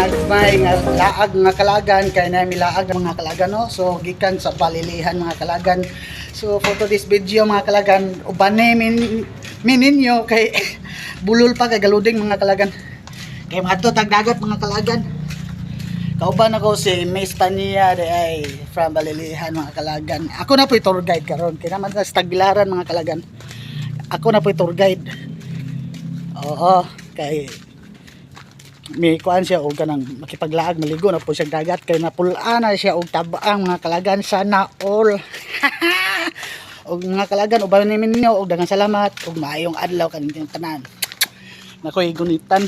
ginagmay nga laag mga kalagan kay na milaag ng mga kalagan no. So gikan sa palilihan mga kalagan. So for this video mga kalagan ubane mininyo kay bulol pa kay galuding mga kalagan. Kay madto tag dagat mga kalagan. Kauban ako si Miss Tania de ay from Balilihan mga kalagan. Ako na po tour guide karon kay naman sa Tagbilaran mga kalagan. Ako na po tour guide. Oo, kay may kuan siya og kanang makipaglaag maligo na po siya dagat kay napulaan na siya og tabaang mga kalagan sana all. Og mga kalagan uban nimin ninyo og daghang salamat og maayong adlaw kanilang tanan. Nakoy gunitan.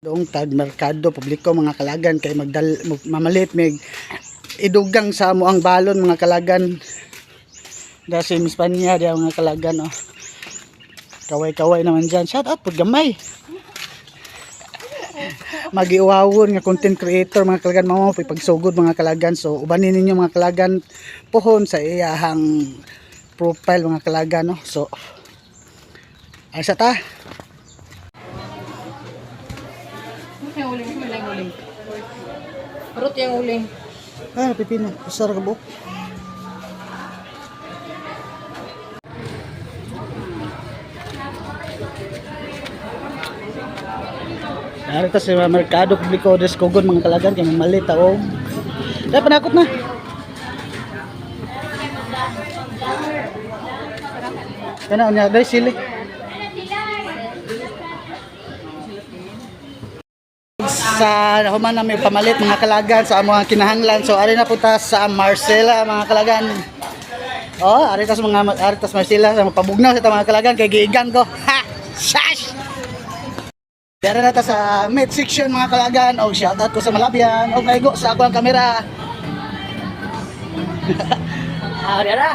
Doong tag merkado publiko mga kalagan kay mamalit mig idugang sa mo ang balon mga kalagan. Dasi Miss Pania dia mga kalagan oh. Kaway-kaway naman dyan. Shout out po gamay. Magiuwawon nga content creator mga kalagan mao pagsugod mga kalagan. So ubanin ninyo mga kalagan pohon sa iyahang profile mga kalagan no. So asa ta? Yung uling, yung uling. Parot yung uling. Ah, pipino. Usar ka buhok. Narito sa merkado publiko Descogon mga kalagan kay malit tao. Dai panakot na. Kana nya dai sili. Sa human na may pamalit mga kalagan sa mga kinahanglan. So ari na punta sa Marcela mga kalagan. Oh, ari tas Marcela sa pabugnaw sa mga kalagan kay giigan ko. Ha! Shash! Dara na ta sa mid section mga kalagan og shoutout ko sa Malabian og kaigo sa akong kamera. Ah, dara.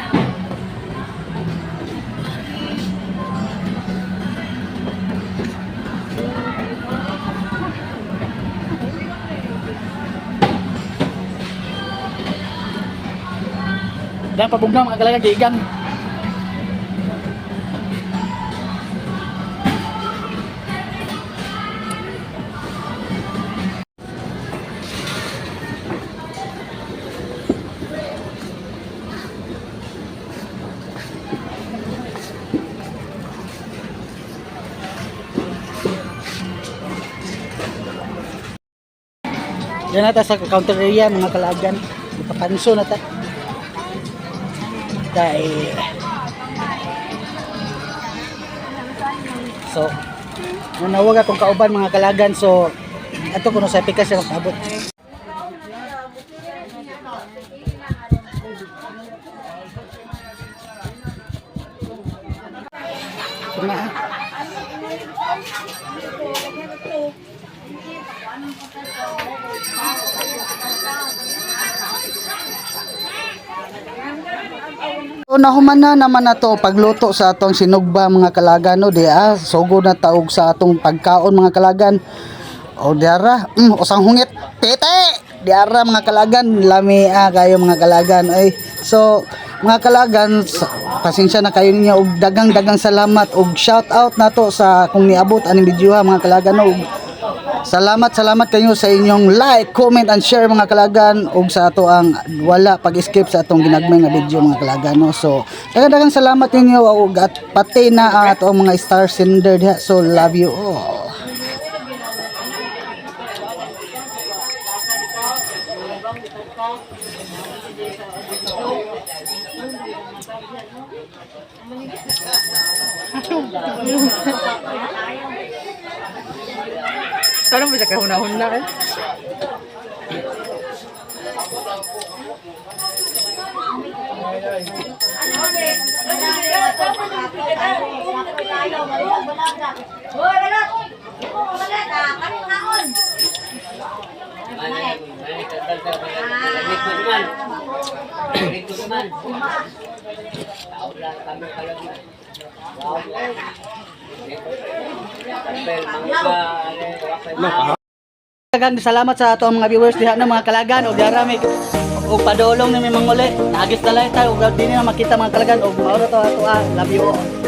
Dan pabugnaw mga kalagan giigan. Yan nata sa counter area mga kalagan. Ipapanso na ta. Dahil so nanawag atong kauban mga kalagan. So ato kuno sa pikas siya magtabot. So nahuman na naman nato pagluto sa atong sinugba mga kalagan no dia sugod na taog sa atong pagkaon mga kalagan. O diara usang hungit pete diara mga kalagan lami kayo mga kalagan ay so mga kalagan pasensya na kayo ninyo og dagang salamat og shout out nato sa kung niabot aning video ha mga kalagan no. Salamat kayo sa inyong like, comment and share mga kalagan ug sa ato ang wala pag-skip sa atong ginagmay nga video mga kalagan no. So daghang salamat ninyo ug at pati na ang atong mga star sender diha. So love you all. Parang bisa kahuna-huna eh. Daghang salamat sa ato mga viewers diha na mga kalagan og diara may og padulong ni manguli. Nagis dalay tayo og dinhi na makita mga kalagan og mauro to ato love you all.